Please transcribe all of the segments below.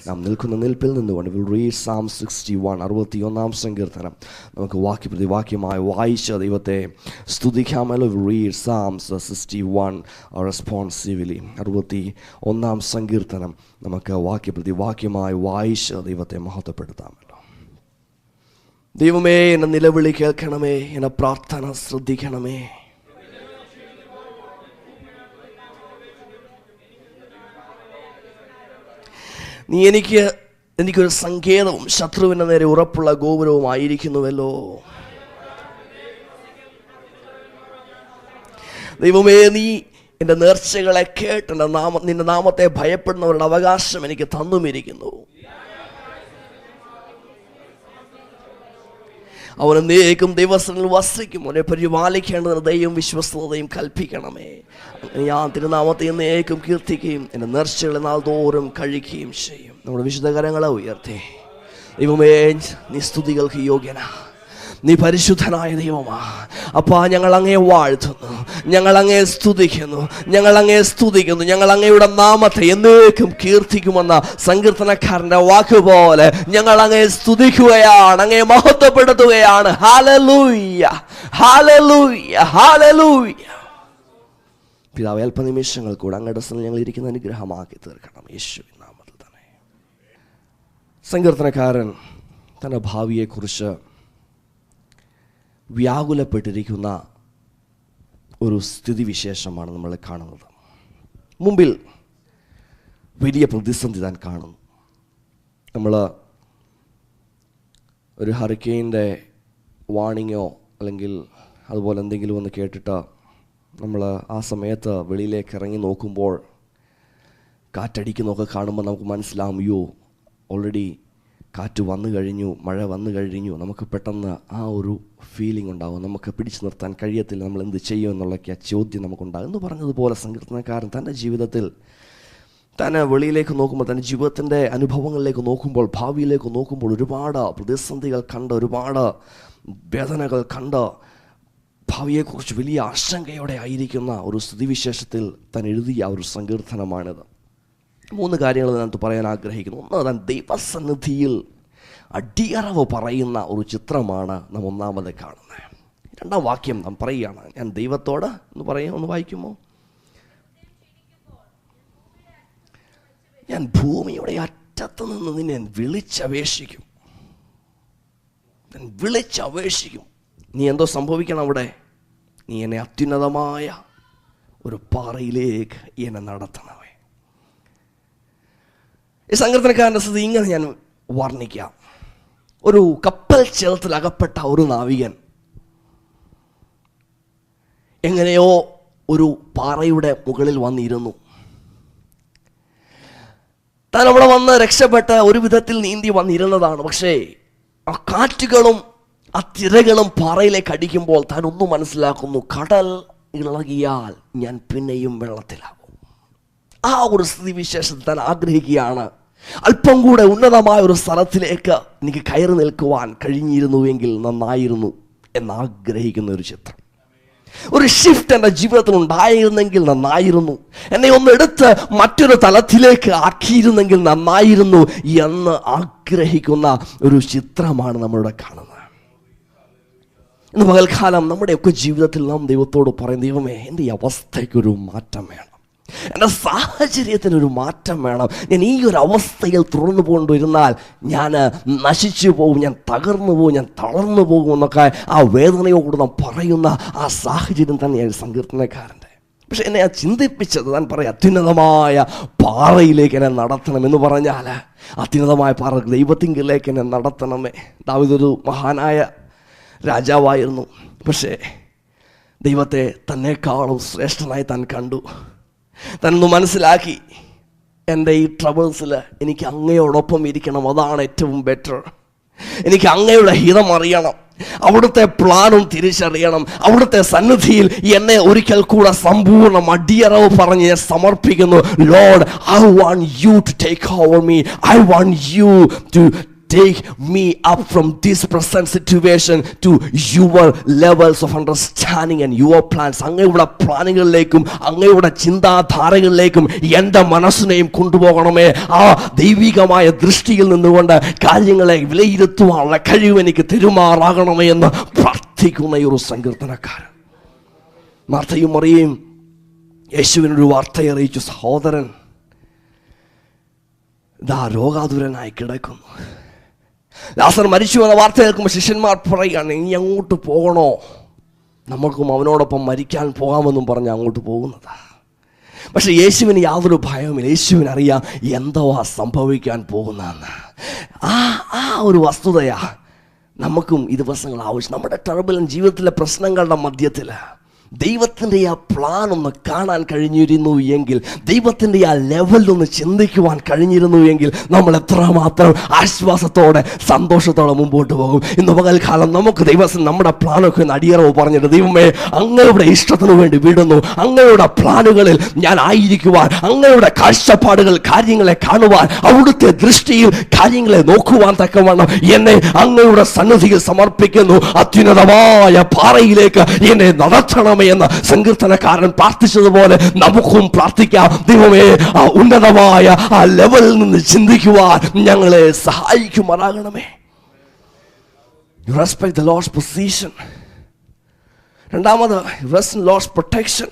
നാം നിൽക്കുന്ന നിൽപ്പിൽ നിന്നുകൊണ്ട് വിൽ റീഡ് Psalm 61 61-ാം സങ്കീർത്തനം നമുക്ക് വാക്യപ്രതിവാക്യമായി വായിച്ച ദൈവത്തെ സ്തുതിക്കാമല്ലോ. Will read Psalms 61 responsively. 61-ാം സങ്കീർത്തനം നമുക്ക് വാക്യപ്രതിവാക്യമായി വായിച്ച് ദൈവത്തെ മഹത്വപ്പെടുത്താമല്ലോ. ദൈവമേ, എന്നെ നിലവിളി കേൾക്കണമേ, എന്നെ പ്രാർത്ഥന ശ്രദ്ധിക്കണമേ. നീ എനിക്കൊരു സങ്കേതവും ശത്രുവിൻ്റെ നേരെ ഉറപ്പുള്ള ഗോപുരവുമായിരിക്കുന്നുവല്ലോ. ദൈവമേ, നീ എൻ്റെ നേർച്ചകളെ കേട്ട് നിന്റെ നാമത്തെ ഭയപ്പെടുന്നവരുടെ അവകാശം എനിക്ക് തന്നുമിരിക്കുന്നു. അവൻ എന്നേക്കും ദൈവസ്ഥനിൽ വസിക്കും. അവനെ പരിപാലിക്കേണ്ടതിന് ദയയും വിശ്വസ്തതയും കൽപ്പിക്കണമേ. ഞാൻ തിരുനാമത്തെ എന്നേക്കും കീർത്തിക്കുകയും എൻ്റെ നേർച്ചകളെ നാൾ തോറും കഴിക്കുകയും ചെയ്യും. നമ്മുടെ വിശുദ്ധ കരങ്ങളെ ഉയർത്തി. ദൈവമേ, നീ സ്തുതികൾക്ക് യോഗ്യനാ, നീ പരിശുദ്ധനായ ദൈവമാ. അപ്പാ, ഞങ്ങൾ അങ്ങേ വാഴ്ത്തുന്നു, ഞങ്ങൾ അങ്ങേ സ്തുതിക്കുന്നു, ഞങ്ങൾ അങ്ങയുടെ നാമത്തെ എന്നേക്കും കീർത്തിക്കുമെന്ന സങ്കീർത്തനക്കാരൻ്റെ വാക്കുപോലെ ഞങ്ങൾ അങ്ങേ സ്തുതിക്കുകയാണ്, അങ്ങേ മഹത്വപ്പെടുത്തുകയാണ്. Hallelujah, hallelujah, hallelujah. പിതാവേ, അല്പനിമിഷങ്ങൾ കൂടെ അങ്ങയുടെ സ്ഥലം ഞങ്ങൾ ഇരിക്കുന്ന അനുഗ്രഹമാക്കി തീർക്കണം, യേശുവിൻ നാമത്തിൽ തന്നെ. സങ്കീർത്തനക്കാരൻ തൻ്റെ ഭാവിയെക്കുറിച്ച് വ്യാകുലപ്പെട്ടിരിക്കുന്ന ഒരു സ്ഥിതിവിശേഷമാണ് നമ്മൾ കാണുന്നത്. മുമ്പിൽ വലിയ പ്രതിസന്ധി താൻ കാണുന്നു. നമ്മൾ ഒരു ഹറിക്കെയിൻ്റെ വാണിങ്ങോ അല്ലെങ്കിൽ അതുപോലെ എന്തെങ്കിലും ഒന്ന് കേട്ടിട്ട് നമ്മൾ ആ സമയത്ത് വെളിയിലേക്ക് ഇറങ്ങി നോക്കുമ്പോൾ കാറ്റടിക്കുന്നതൊക്കെ കാണുമ്പോൾ നമുക്ക് മനസ്സിലാവും, അയ്യോ ഓൾറെഡി കാറ്റ് വന്നു കഴിഞ്ഞു, മഴ വന്നു കഴിഞ്ഞു. നമുക്ക് പെട്ടെന്ന് ആ ഒരു ഫീലിംഗ് ഉണ്ടാകും, നമുക്ക് പിടിച്ചു നിർത്താൻ കഴിയത്തില്ല, നമ്മൾ എന്ത് ചെയ്യും എന്നുള്ളൊക്കെ ആ ചോദ്യം നമുക്കുണ്ടാകും. എന്ന് പറഞ്ഞതുപോലെ സങ്കീർത്തനക്കാരൻ തൻ്റെ ജീവിതത്തിൽ തന്നെ വെളിയിലേക്ക് നോക്കുമ്പോൾ, തൻ്റെ ജീവിതത്തിൻ്റെ അനുഭവങ്ങളിലേക്ക് നോക്കുമ്പോൾ, ഭാവിയിലേക്ക് നോക്കുമ്പോൾ ഒരുപാട് പ്രതിസന്ധികൾ കണ്ട്, ഒരുപാട് വേദനകൾ കണ്ട്, ഭാവിയെക്കുറിച്ച് വലിയ ആശങ്കയോടെ ആയിരിക്കുന്ന ഒരു സ്ഥിതിവിശേഷത്തിൽ താൻ എഴുതിയ ഒരു സങ്കീർത്തനമാണിത്. 3 കാര്യങ്ങൾ അതിനകത്ത് പറയാൻ ആഗ്രഹിക്കുന്നു. ഒന്ന്, താൻ ദൈവസന്നിധിയിൽ അടിയറവ് പറയുന്ന ഒരു ചിത്രമാണ് നാം ഒന്നാമത് കാണുന്നത്. 2-ാം വാക്യം നാം പറയുകയാണ്, ഞാൻ ദൈവത്തോട് എന്ന് പറയുക, ഒന്ന് വായിക്കുമോ? ഞാൻ ഭൂമിയുടെ അറ്റത്ത് നിന്ന് നിന്നെ വിളിച്ചപേക്ഷിക്കും. നീ എന്തോ സംഭവിക്കണം അവിടെ? നീ എന്നെ അത്യുന്നതമായ ഒരു പാറയിലേക്ക് എന്നെ നടത്തണമേ. ഈ സങ്കീർത്തനക്കാരൻ്റെ സ്ഥിതി ഇങ്ങനെ ഞാൻ വർണ്ണിക്കാം. ഒരു കപ്പൽ ചേർത്തിൽ അകപ്പെട്ട ഒരു നാവികൻ എങ്ങനെയോ ഒരു പാറയുടെ മുകളിൽ വന്നിരുന്നു. താൻ അവിടെ വന്ന് രക്ഷപ്പെട്ട് ഒരു വിധത്തിൽ നീന്തി വന്നിരുന്നതാണ്. പക്ഷേ ആ കാറ്റുകളും ആ തിരകളും പാറയിലേക്ക് അടിക്കുമ്പോൾ താൻ ഒന്നും മനസ്സിലാക്കുന്നു, കടൽ ഇളകിയാൽ ഞാൻ പിന്നെയും വെള്ളത്തിലാകും. ആ ഒരു സ്ഥിതിവിശേഷത്തിൽ താൻ ആഗ്രഹിക്കുകയാണ്, അല്പം കൂടെ ഉന്നതമായ ഒരു സ്ഥലത്തിലേക്ക് എനിക്ക് കയറി നിൽക്കുവാൻ കഴിഞ്ഞിരുന്നുവെങ്കിൽ നന്നായിരുന്നു എന്നാഗ്രഹിക്കുന്ന ഒരു ചിത്രം. ഒരു ഷിഫ്റ്റ് എൻ്റെ ജീവിതത്തിൽ ഉണ്ടായിരുന്നെങ്കിൽ നന്നായിരുന്നു, എന്നെ ഒന്ന് എടുത്ത് മറ്റൊരു തലത്തിലേക്ക് ആക്കിയിരുന്നെങ്കിൽ നന്നായിരുന്നു എന്ന് ആഗ്രഹിക്കുന്ന ഒരു ചിത്രമാണ് നമ്മളിവിടെ കാണുന്നത്. ഇന്ന് പകൽക്കാലം നമ്മുടെയൊക്കെ ജീവിതത്തിൽ നാം ദൈവത്തോട് പറയും, ദൈവമേ, എൻ്റെ ഈ അവസ്ഥയ്ക്കൊരു മാറ്റം വേണം, എൻ്റെ സാഹചര്യത്തിനൊരു മാറ്റം വേണം. ഞാൻ ഈ ഒരു അവസ്ഥയിൽ തുടർന്നു കൊണ്ടിരുന്നാൽ ഞാൻ നശിച്ചു പോകും, ഞാൻ തകർന്നു പോകും, ഞാൻ തളർന്നു പോകും എന്നൊക്കെ ആ വേദനയോട് നാം പറയുന്ന ആ സാഹചര്യം തന്നെയാണ് സങ്കീർത്തനക്കാരൻ്റെ. പക്ഷെ എന്നെ ആ ചിന്തിപ്പിച്ചത്, താൻ പറയാം, അത്യുന്നതമായ പാറയിലേക്ക് എന്നെ നടത്തണം എന്ന് പറഞ്ഞാൽ അത്യുന്നതമായ പാറ ദൈവത്തിങ്കിലേക്ക് എന്നെ നടത്തണമേ. ദാവീദൊരു മഹാനായ രാജാവായിരുന്നു. പക്ഷേ ദൈവത്തെ തന്നെക്കാളും ശ്രേഷ്ഠനായി താൻ കണ്ടു. താനൊന്ന് മനസ്സിലാക്കി, എൻ്റെ ഈ ട്രബിൾസിൽ എനിക്ക് അങ്ങയോടൊപ്പം ഇരിക്കണം, അതാണ് ഏറ്റവും ബെറ്റർ. എനിക്ക് അങ്ങയുടെ ഹിതം അറിയണം, അവിടുത്തെ പ്ലാനും തിരിച്ചറിയണം. അവിടുത്തെ സന്നിധിയിൽ എന്നെ ഒരിക്കൽ കൂടെ സമ്പൂർണ്ണ അടിയറവ് പറഞ്ഞ് ഞാൻ സമർപ്പിക്കുന്നു. Lord, I want you to take over me. I want you to take me up from this present situation to your levels of understanding and your plans. അങ്ങയുടെ പ്ലാനുകളിലേക്കും അങ്ങയുടെ ചിന്താധാരകളിലേക്കും എൻ്റെ മനസ്സിനെയും കൊണ്ടുപോകണമേ. ആ ദൈവികമായ ദൃഷ്ടിയിൽ നിന്നുകൊണ്ട് കാര്യങ്ങളെ വിലയിരുത്തുവാനുള്ള കഴിവ് എനിക്ക് തെരുമാറാകണമേ എന്ന് പ്രാർത്ഥിക്കുന്ന ഈ ഒരു സങ്കീർത്തനക്കാരൻ. മാർത്തയും മറിയയും യേശുവിനൊരു വാർത്ത അറിയിച്ചു, സഹോദരൻ ഇതാ രോഗാതുരനായി കിടക്കുന്നു. ലാസർ മരിച്ചു എന്ന വാർത്ത കേൾക്കുമ്പോൾ ശിഷ്യന്മാർ പറയുകയാണ്, ഇനി അങ്ങോട്ട് പോകണോ? നമുക്കും അവനോടൊപ്പം മരിക്കാൻ പോകാമെന്നും പറഞ്ഞ് അങ്ങോട്ട് പോകുന്നതാ. പക്ഷെ യേശുവിന് യാതൊരു ഭയവുമില്ല. യേശുവിനറിയാം എന്തോ സംഭവിക്കാൻ പോകുന്നതെന്ന്. ആ ഒരു വസ്തുതയാ നമുക്കും ഈ ദിവസങ്ങൾ ആവശ്യം. നമ്മുടെ ടർബുലന്റ് ജീവിതത്തിലെ പ്രശ്നങ്ങളുടെ മധ്യത്തിൽ ദൈവത്തിൻ്റെ ആ പ്ലാൻ ഒന്ന് കാണാൻ കഴിഞ്ഞിരുന്നു എങ്കിൽ, ദൈവത്തിൻ്റെ ആ ലെവലിലൊന്ന് ചിന്തിക്കുവാൻ കഴിഞ്ഞിരുന്നു എങ്കിൽ നമ്മൾ എത്രമാത്രം ആശ്വാസത്തോടെ സന്തോഷത്തോടെ മുമ്പോട്ട് പോകും. ഇന്ന് പകൽക്കാലം നമുക്ക് ദൈവം നമ്മുടെ പ്ലാനൊക്കെ ഒന്ന് അടിയറവ് പറഞ്ഞിട്ട്, ദൈവമേ അങ്ങയുടെ ഇഷ്ടത്തിനു വേണ്ടി വിടുന്നു, അങ്ങയുടെ പ്ലാനുകളിൽ ഞാൻ ആയിരിക്കുവാൻ, അങ്ങയുടെ കാഴ്ചപ്പാടുകൾ കാര്യങ്ങളെ കാണുവാൻ, അവിടുത്തെ ദൃഷ്ടിയിൽ കാര്യങ്ങളെ നോക്കുവാൻ തക്കവണ്ണം എന്നെ അങ്ങയുടെ സന്നിധിയിൽ സമർപ്പിക്കുന്നു. അത്യുന്നതമായ പാറയിലേക്ക് എന്നെ നടത്തണം എന്ന സങ്കീർത്തനക്കാരൻ പ്രാർത്ഥിച്ചതുപോലെ നമുക്കും പ്രാർത്ഥിക്കാം. ദൈവമേ ആ ഉന്നതമായ ആ ലെവലിൽ നിന്ന് ചിന്തിക്കുവാൻ ഞങ്ങളെ സഹായിക്കുമാറാകണമേ. You respect the Lord's position. രണ്ടാമത്, rest in Lord's protection.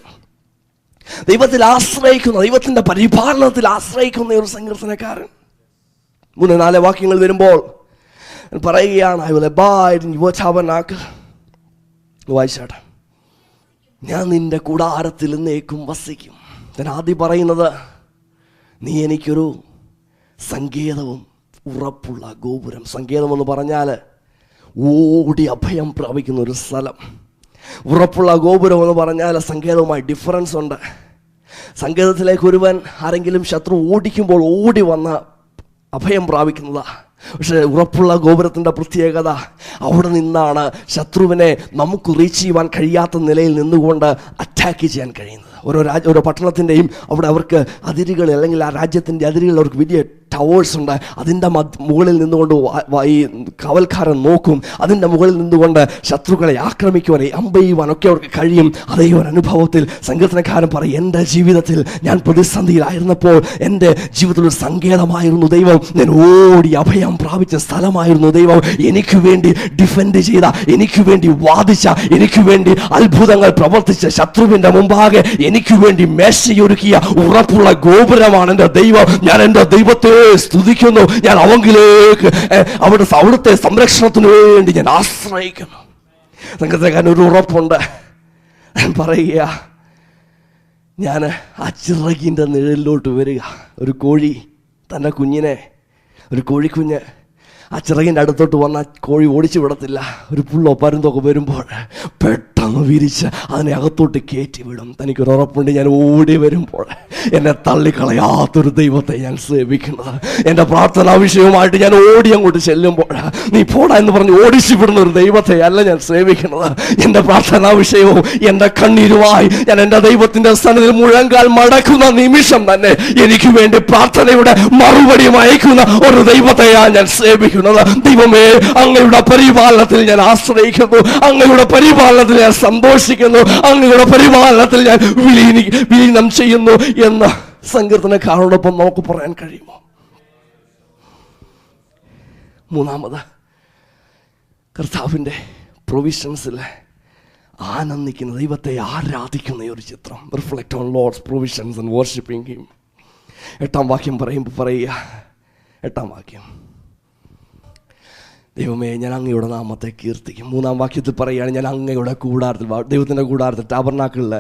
ദൈവത്തിൽ ആശ്രയിക്കുന്ന, ദൈവത്തിന്റെ പരിപാലനത്തിൽ ആശ്രയിക്കുന്ന ഒരു സങ്കീർത്തനക്കാരൻ. 3-4 വാക്യങ്ങൾ വരുമ്പോൾ പറയുകയാണ്, I will abide in your tabernacle. വായിച്ചാട്ടെ. ഞാൻ നിന്റെ കൂടാരത്തിൽ എന്നേക്കും വസിക്കും. ഞാൻ ആദ്യം പറയുന്നത്, നീ എനിക്കൊരു സങ്കേതവും ഉറപ്പുള്ള ഗോപുരം. സങ്കേതം എന്ന് പറഞ്ഞാൽ ഓടി അഭയം പ്രാപിക്കുന്ന ഒരു സ്ഥലം. ഉറപ്പുള്ള ഗോപുരം എന്ന് പറഞ്ഞാൽ സങ്കേതവുമായി ഡിഫറൻസ് ഉണ്ട്. സങ്കേതത്തിലേക്ക് ഒരുവൻ ആരെങ്കിലും ശത്രു ഓടിക്കുമ്പോൾ ഓടി വന്ന് അഭയം പ്രാപിക്കുന്നതാ. പക്ഷേ ഉറപ്പുള്ള ഗോപുരത്തിൻ്റെ പ്രത്യേകത, അവിടെ നിന്നാണ് ശത്രുവിനെ നമുക്ക് റീച്ച് ചെയ്യുവാൻ കഴിയാത്ത നിലയിൽ നിന്നുകൊണ്ട് അറ്റാക്ക് ചെയ്യാൻ കഴിയുന്നത്. ഓരോ പട്ടണത്തിൻ്റെയും അവിടെ അവർക്ക് അതിരുകൾ, അല്ലെങ്കിൽ ആ രാജ്യത്തിൻ്റെ അതിരുകളിൽ അവർക്ക് വലിയ ടവേഴ്സ് ഉണ്ട്. അതിൻ്റെ മുകളിൽ നിന്നുകൊണ്ട് ഈ കാവൽക്കാരൻ നോക്കും. അതിൻ്റെ മുകളിൽ നിന്നുകൊണ്ട് ശത്രുക്കളെ ആക്രമിക്കുവാൻ, അമ്പെയ്യുവാനൊക്കെ അവർക്ക് കഴിയും. അതേ ഒരു അനുഭവത്തിൽ സങ്കീർത്തനക്കാരൻ പറയും, എൻ്റെ ജീവിതത്തിൽ ഞാൻ പ്രതിസന്ധിയിലായിരുന്നപ്പോൾ എൻ്റെ ജീവിതത്തിൽ ഒരു സങ്കേതമായിരുന്നു ദൈവം. ഞാൻ ഓടി അഭയം പ്രാപിച്ച സ്ഥലമായിരുന്നു ദൈവം. എനിക്ക് വേണ്ടി ഡിഫെൻഡ് ചെയ്ത, എനിക്ക് വേണ്ടി വാദിച്ച, എനിക്ക് വേണ്ടി അത്ഭുതങ്ങൾ പ്രവർത്തിച്ച ശത്രുവിൻ്റെ മുമ്പാകെ എനിക്ക് വേണ്ടി മേശയൊരുക്കിയ ഉറപ്പുള്ള ഗോപുരമാണ് എൻ്റെ ദൈവം. ഞാൻ എൻ്റെ ദൈവത്തെ സ്തുതിക്കുന്നു. ഞാൻ അവങ്കിലേക്ക് അവിടുത്തെ സംരക്ഷണത്തിന് വേണ്ടി ഞാൻ ആശ്രയിക്കുന്നു. സംഘത്തിലേക്കാൻ ഒരു ഉറപ്പുണ്ട്. ഞാൻ പറയുക, ഞാൻ ആ ചിറകിൻ്റെ നിഴലിലോട്ട് വരിക. ഒരു കോഴി തൻ്റെ കുഞ്ഞിനെ, ഒരു കോഴിക്കുഞ്ഞ് ആ ചിറകിൻ്റെ അടുത്തോട്ട് വന്ന കോഴി ഓടിച്ചു വിടത്തില്ല. ഒരു പുള്ളോ പരുന്തൊക്കെ വരുമ്പോൾ പെട്ടെന്ന് വിരിച്ച് അതിനെ അകത്തോട്ട് കയറ്റി വിടും. തനിക്കൊരു ഉറപ്പുണ്ട്, ഞാൻ ഓടി വരുമ്പോൾ എന്നെ തള്ളിക്കളയാത്തൊരു ദൈവത്തെ ഞാൻ സേവിക്കുന്നത്. എൻ്റെ പ്രാർത്ഥനാ വിഷയവുമായിട്ട് ഞാൻ ഓടി അങ്ങോട്ട് ചെല്ലുമ്പോൾ നീ പോടാ എന്ന് പറഞ്ഞ് ഓടിച്ചു വിടുന്ന ഒരു ദൈവത്തെ അല്ല ഞാൻ സേവിക്കുന്നത്. എൻ്റെ പ്രാർത്ഥനാ വിഷയവും എൻ്റെ കണ്ണീരുമായി ഞാൻ എൻ്റെ ദൈവത്തിൻ്റെ സന്നിധിയിൽ മുഴങ്കാൽ മടക്കുന്ന നിമിഷം തന്നെ എനിക്ക് വേണ്ടി പ്രാർത്ഥനയുടെ മറുപടി അയക്കുന്ന ഒരു ദൈവത്തെയാണ് ഞാൻ സേവിക്കുന്നത്. ദൈവമേ, അങ്ങയുടെ പരിപാലനത്തിൽ ഞാൻ ആശ്രയിക്കുന്നു, അങ്ങയുടെ പരിപാലനത്തിൽ ഞാൻ സന്തോഷിക്കുന്നു, അങ്ങയുടെ പരിപാലനത്തിൽ ഞാൻ വിലീനം ചെയ്യുന്നു എന്ന് സങ്കീർത്തനക്കാരോടൊപ്പം നമുക്ക് പറയാൻ കഴിയുമോ? മൂന്നാമത്, കർത്താവിൻ്റെ പ്രൊവിഷൻസിൽ ആനന്ദിക്കുന്ന, ദൈവത്തെ ആരാധിക്കുന്ന ഒരു ചിത്രം. Reflect on Lord's provisions and worshipping him. 8-ാം വാക്യം പറയുമ്പോൾ പറയുക, 8-ാം വാക്യം, ദൈവമേ ഞാൻ അങ്ങയുടെ നാമത്തെ കീർത്തിക്കും. 3-ാം വാക്യത്തിൽ പറയുകയാണ്, ഞാൻ അങ്ങയുടെ കൂടാരത്തിൽ, ദൈവത്തിൻ്റെ കൂടാരത്തിൽ, ടാബർനാക്കിളിൽ,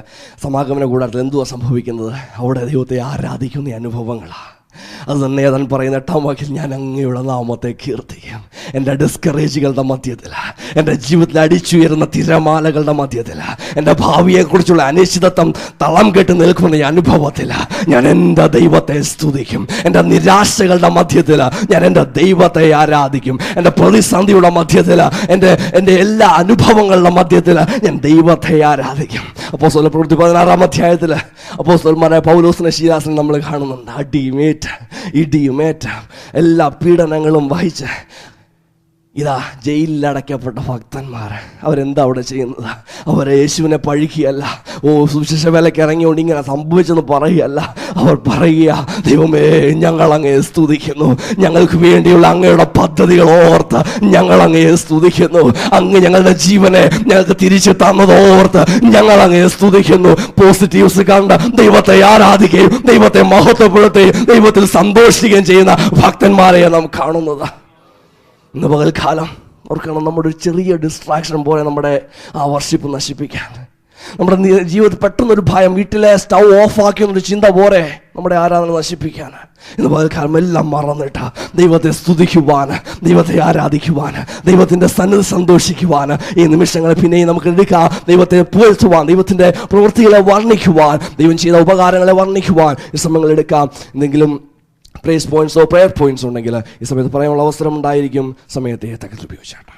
സമാഗമന കൂടാരത്തിൽ എന്തുവാ സംഭവിക്കുന്നത്? അവിടെ ദൈവത്തെ ആരാധിക്കുന്ന അനുഭവങ്ങളാണ്. അത് തന്നെ പറയുന്ന 8-ാം വാക്യത്തിൽ, ഞാൻ അങ്ങയുടെ നാമത്തെ കീർത്തിക്കും. എൻ്റെ ഡിസ്കറേജുകളുടെ മധ്യത്തിൽ, എൻ്റെ ജീവിതത്തിൽ അടിച്ചുയരുന്ന തിരമാലകളുടെ മധ്യത്തിൽ, എൻ്റെ ഭാവിയെക്കുറിച്ചുള്ള അനിശ്ചിതത്വം തളം കെട്ട് നിൽക്കുന്ന ഈ അനുഭവത്തിൽ ഞാൻ എൻ്റെ ദൈവത്തെ സ്തുതിക്കും. എൻ്റെ നിരാശകളുടെ മധ്യത്തിൽ ഞാൻ എൻ്റെ ദൈവത്തെ ആരാധിക്കും. എൻ്റെ പ്രതിസന്ധിയുടെ മധ്യത്തിൽ, എൻ്റെ എല്ലാ അനുഭവങ്ങളുടെ മധ്യത്തിൽ ഞാൻ ദൈവത്തെ ആരാധിക്കും. അപ്പോസ്തല പ്രവൃത്തി 16-ാം അധ്യായത്തിൽ അപ്പോസ്തലന്മാരായ പൗലോസിനെ ശീലാസിനെ നമ്മൾ കാണുന്നുണ്ട്. ഇടിയുമേറ്റ എല്ലാ പീഡനങ്ങളും വഹിച്ച് ഇതാ ജയിലിൽ അടയ്ക്കപ്പെട്ട ഭക്തന്മാർ അവരെന്താ അവിടെ ചെയ്യുന്നത്? അവർ യേശുവിനെ പഴിക്കുകയല്ല, സുവിശേഷ വേലയ്ക്ക് ഇറങ്ങിയോണ്ട് ഇങ്ങനെ സംഭവിച്ചെന്ന് പറയുകയല്ല. അവർ പറയുക, ദൈവമേ ഞങ്ങൾ അങ്ങയെ സ്തുതിക്കുന്നു, ഞങ്ങൾക്ക് വേണ്ടിയുള്ള അങ്ങയുടെ പദ്ധതികൾ ഓർത്ത് ഞങ്ങൾ അങ്ങയെ സ്തുതിക്കുന്നു, അങ്ങ് ഞങ്ങളുടെ ജീവനെ ഞങ്ങൾക്ക് തിരിച്ചു തന്നത് ഓർത്ത് ഞങ്ങൾ അങ്ങയെ സ്തുതിക്കുന്നു. പോസിറ്റീവ്സ് കണ്ട് ദൈവത്തെ ആരാധിക്കുകയും ദൈവത്തെ മഹത്വപ്പെടുത്തുകയും ദൈവത്തിൽ സന്തോഷിക്കുകയും ചെയ്യുന്ന ഭക്തന്മാരെയാണ് നാം കാണുന്നത്. ഇന്ന് പകൽക്കാലം ഓർക്കണം, നമ്മുടെ ഒരു ചെറിയ ഡിസ്ട്രാക്ഷൻ പോലെ നമ്മുടെ ആ വർഷിപ്പ് നശിപ്പിക്കാൻ, നമ്മുടെ ജീവിതത്തിൽ പെട്ടെന്നൊരു ഭയം, വീട്ടിലെ സ്റ്റൗ ഓഫാക്കിയെന്നൊരു ചിന്ത പോലെ നമ്മുടെ ആരാധന നശിപ്പിക്കാൻ. ഇന്ന് പകൽക്കാലം എല്ലാം മറന്നിട്ട് ദൈവത്തെ സ്തുതിക്കുവാൻ, ദൈവത്തെ ആരാധിക്കുവാൻ, ദൈവത്തിൻ്റെ സന്നിധി സന്തോഷിക്കുവാൻ ഈ നിമിഷങ്ങളെ പിന്നെയും നമുക്ക് എടുക്കാം. ദൈവത്തെ പുകഴ്ത്തുവാൻ, ദൈവത്തിൻ്റെ പ്രവൃത്തികളെ വർണ്ണിക്കുവാൻ, ദൈവം ചെയ്ത ഉപകാരങ്ങളെ വർണ്ണിക്കുവാൻ ഈ സമയങ്ങൾ എടുക്കാം. എന്തെങ്കിലും പ്രേസ് പോയിന്റ്സോ പ്രെയർ പോയിന്റ്സോ ഉണ്ടെങ്കിൽ ഈ സമയത്ത് പറയാനുള്ള അവസരം ഉണ്ടായിരിക്കും. സമയത്തെ തകർത്ത് ഉപയോഗിച്ചാട്ടെ.